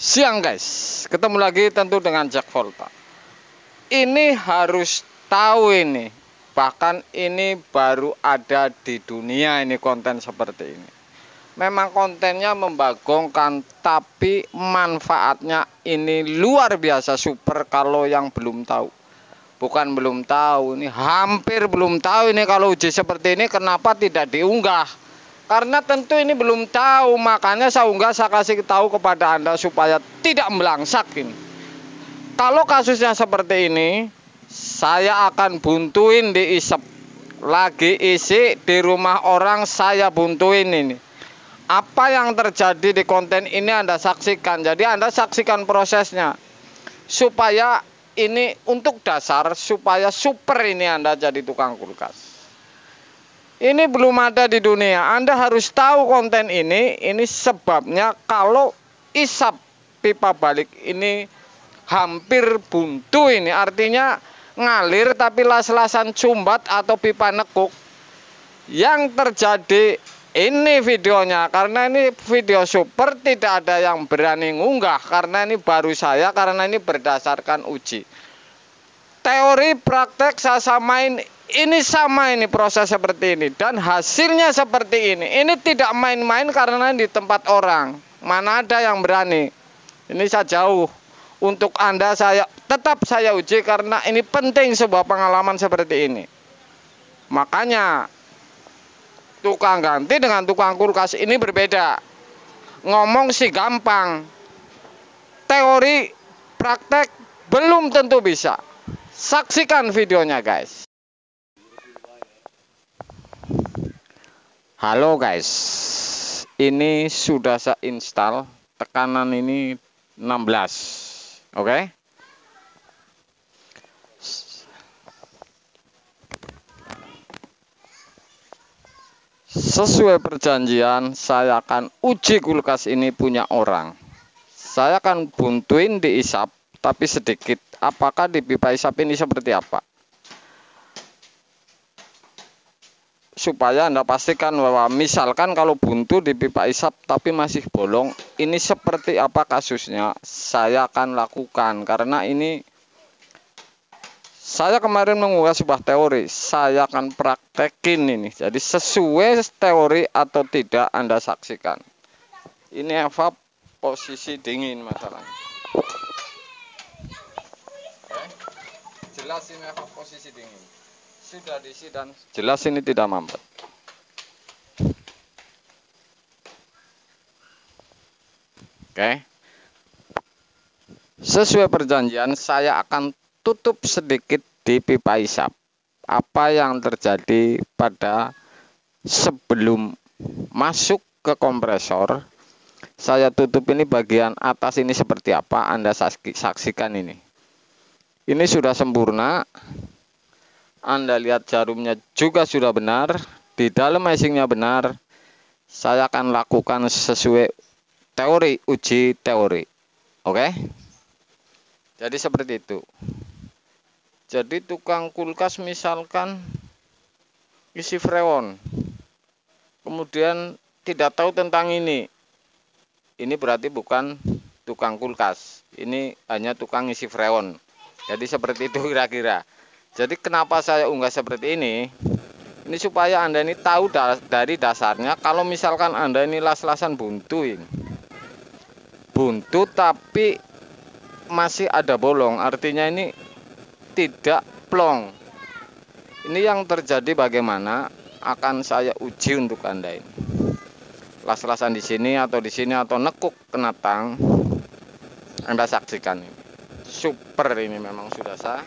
Siang guys, ketemu lagi tentu dengan Jack Volta. Ini harus tahu ini, bahkan ini baru ada di dunia ini konten seperti ini. Memang kontennya membagongkan, tapi manfaatnya ini luar biasa super kalau yang belum tahu. Bukan belum tahu, ini hampir belum tahu ini kalau uji seperti ini kenapa tidak diunggah. Karena tentu ini belum tahu, makanya saya unggah, saya kasih tahu kepada Anda supaya tidak melangsak ini. Kalau kasusnya seperti ini, saya akan buntuin di isep. Lagi isi di rumah orang saya buntuin ini. Apa yang terjadi di konten ini Anda saksikan. Jadi Anda saksikan prosesnya. Supaya ini untuk dasar, supaya super ini Anda jadi tukang kulkas. Ini belum ada di dunia. Anda harus tahu konten ini sebabnya kalau isap pipa balik ini hampir buntu ini. Artinya ngalir tapi las-lasan sumbat atau pipa nekuk. Yang terjadi ini videonya. Karena ini video super, tidak ada yang berani ngunggah. Karena ini baru saya, karena ini berdasarkan uji. Teori praktek saya samain. Ini sama ini proses seperti ini dan hasilnya seperti ini. Ini tidak main-main karena di tempat orang. Mana ada yang berani. Ini saya jauh. Untuk Anda tetap saya uji karena ini penting sebuah pengalaman seperti ini. Makanya tukang ganti dengan tukang kulkas ini berbeda. Ngomong sih gampang. Teori praktek belum tentu bisa. Saksikan videonya guys. Halo guys, ini sudah saya install, tekanan ini 16, oke? Sesuai perjanjian, saya akan uji kulkas ini punya orang. Saya akan buntuin di isap, tapi sedikit. Apakah di pipa isap ini seperti apa? Supaya Anda pastikan bahwa misalkan kalau buntu di pipa isap tapi masih bolong, ini seperti apa kasusnya, saya akan lakukan. Karena ini saya kemarin mengunggah sebuah teori, saya akan praktekin ini. Jadi sesuai teori atau tidak Anda saksikan. Ini evap posisi dingin masalahnya. Jelas ini evap posisi dingin. Sudah diisi dan jelas ini tidak mampet. Oke. Sesuai perjanjian saya akan tutup sedikit di pipa isap. Apa yang terjadi pada sebelum masuk ke kompresor, saya tutup ini bagian atas ini seperti apa, Anda saksikan ini. Ini sudah sempurna. Anda lihat jarumnya juga sudah benar, di dalam icingnya benar. Saya akan lakukan sesuai teori, uji teori. Oke? Jadi seperti itu. Jadi tukang kulkas misalkan isi freon, kemudian tidak tahu tentang ini. Ini berarti bukan tukang kulkas. Ini hanya tukang isi freon. Jadi seperti itu kira-kira. Jadi kenapa saya unggah seperti ini? Ini supaya Anda ini tahu dari dasarnya. Kalau misalkan Anda ini las-lasan buntu ini. Buntu tapi masih ada bolong. Artinya ini tidak plong. Ini yang terjadi bagaimana akan saya uji untuk Anda ini. Las-lasan di sini atau nekuk kena tang. Anda saksikan ini. Super ini memang sudah saya.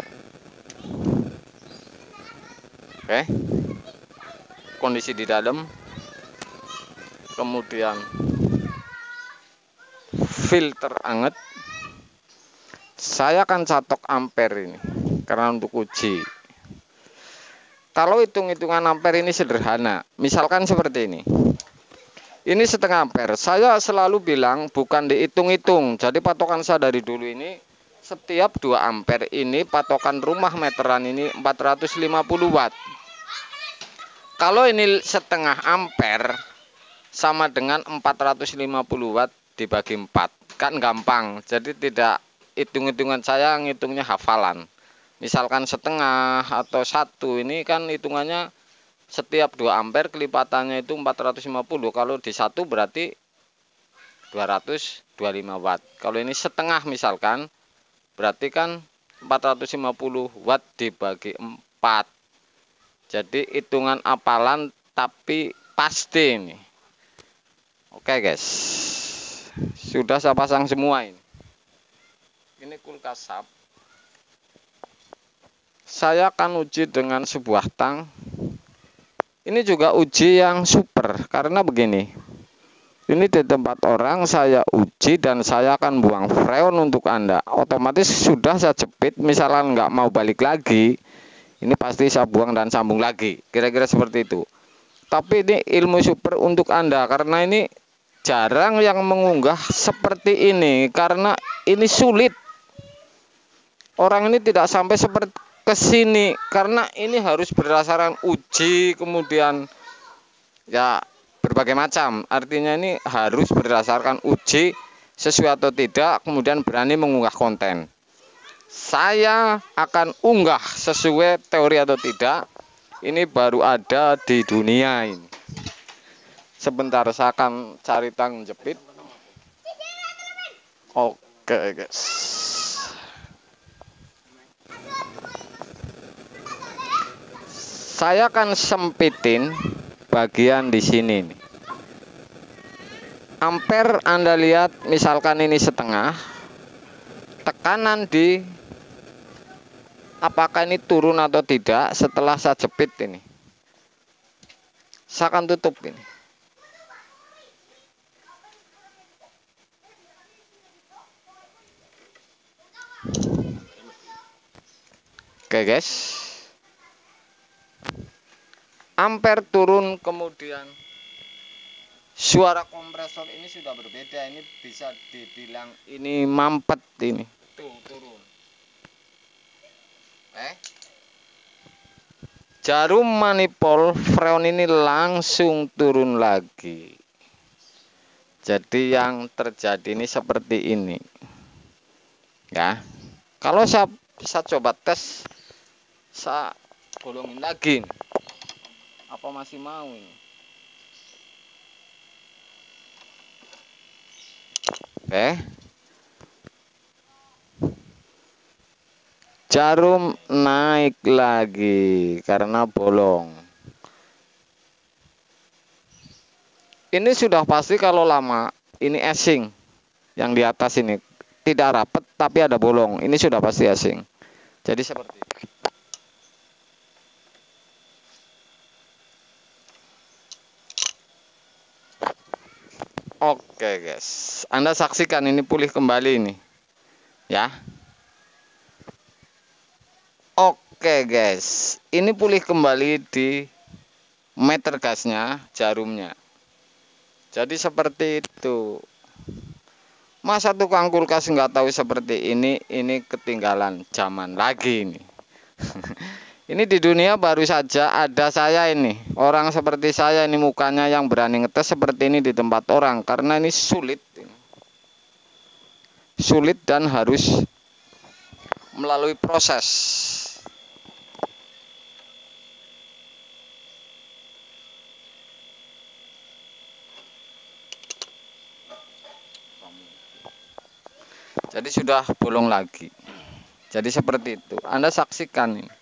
Oke, kondisi di dalam, kemudian filter anget. Saya akan catok ampere ini karena untuk uji. Kalau hitung-hitungan ampere ini sederhana, misalkan seperti ini. Ini setengah ampere. Saya selalu bilang bukan dihitung-hitung. Jadi patokan saya dari dulu ini setiap 2 ampere ini patokan rumah meteran ini 450 watt. Kalau ini setengah ampere sama dengan 450 watt dibagi 4 kan gampang, jadi tidak hitung-hitungan, saya ngitungnya hafalan. Misalkan setengah atau 1, ini kan hitungannya setiap 2 ampere kelipatannya itu 450. Kalau di 1 berarti 225 watt. Kalau ini setengah misalkan berarti kan 450 watt dibagi 4. Jadi hitungan apalan tapi pasti ini. Oke guys, sudah saya pasang semua ini. Ini kulkas sap. Saya akan uji dengan sebuah tang. Ini juga uji yang super karena begini. Ini di tempat orang saya uji dan saya akan buang freon untuk Anda. Otomatis sudah saya jepit, misalnya nggak mau balik lagi, ini pasti saya buang dan sambung lagi. Kira-kira seperti itu. Tapi ini ilmu super untuk Anda karena ini jarang yang mengunggah seperti ini karena ini sulit. Orang ini tidak sampai seperti ke sini karena ini harus berdasarkan uji, kemudian ya berbagai macam. Artinya ini harus berdasarkan uji sesuai atau tidak, kemudian berani mengunggah konten. Saya akan unggah sesuai teori atau tidak. Ini baru ada di dunia ini. Sebentar saya akan cari tang jepit. Oke guys. Saya akan sempitin bagian di sini nih. Ampere Anda lihat misalkan ini setengah. Tekanan di apakah ini turun atau tidak setelah saya jepit ini. Saya akan tutup ini. Oke guys. Ampere turun, kemudian suara kompresor ini sudah berbeda. Ini bisa dibilang ini mampet ini. Tuh turun. Jarum manifold freon ini langsung turun lagi. Jadi yang terjadi ini seperti ini. Ya. Kalau saya coba tes, saya bolongin lagi. Apa masih mau ini? Oke. Jarum naik lagi karena bolong. Ini sudah pasti kalau lama ini esing. Yang di atas ini tidak rapat tapi ada bolong. Ini sudah pasti esing. Jadi seperti ini. Oke guys, Anda saksikan ini pulih kembali ini, ya. Oke guys, ini pulih kembali di meter gasnya, jarumnya. Jadi seperti itu. Masa tukang kulkas nggak tahu seperti ini ketinggalan zaman lagi ini. Ini di dunia baru saja ada saya ini. Orang seperti saya ini mukanya yang berani ngetes seperti ini di tempat orang. Karena ini sulit. Sulit dan harus melalui proses. Jadi sudah bolong lagi. Jadi seperti itu. Anda saksikan ini.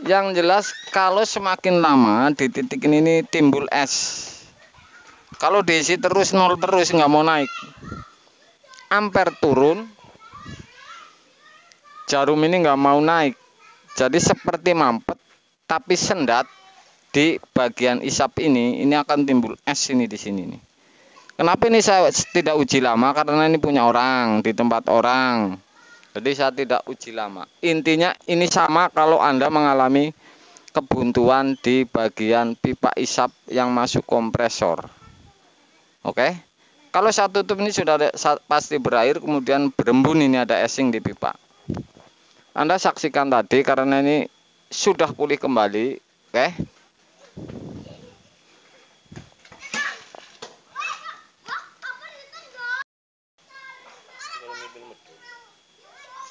Yang jelas kalau semakin lama di titik ini timbul es. Kalau diisi terus nol terus nggak mau naik. Ampere turun, jarum ini nggak mau naik. Jadi seperti mampet, tapi sendat di bagian isap ini akan timbul es ini di sini nih. Kenapa ini saya tidak uji lama? Karena ini punya orang di tempat orang. Jadi saya tidak uji lama. Intinya ini sama kalau Anda mengalami kebuntuan di bagian pipa isap yang masuk kompresor. Oke. Kalau saya tutup ini sudah pasti berair, kemudian berembun ini ada esing di pipa. Anda saksikan tadi karena ini sudah pulih kembali. Oke.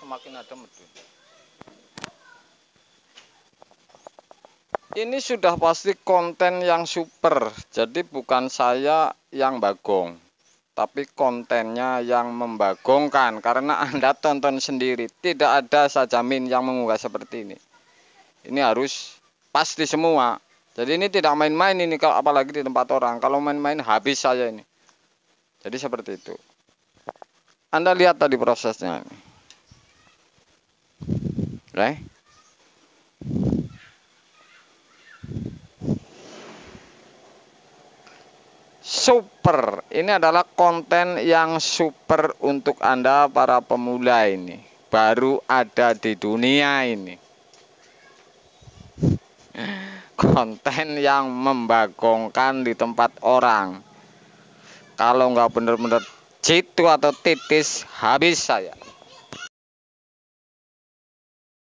Semakin ada medun. Ini sudah pasti konten yang super. Jadi bukan saya yang bagong, tapi kontennya yang membagongkan. Karena Anda tonton sendiri, tidak ada sajamin yang mengunggah seperti ini. Ini harus pasti semua. Jadi ini tidak main-main ini, kalau apalagi di tempat orang. Kalau main-main habis saya ini. Jadi seperti itu. Anda lihat tadi prosesnya ini. Right? Super. Ini adalah konten yang super untuk Anda para pemula ini. Baru ada di dunia ini. Konten yang membagongkan di tempat orang. Kalau nggak bener-bener jitu atau titis, habis saya.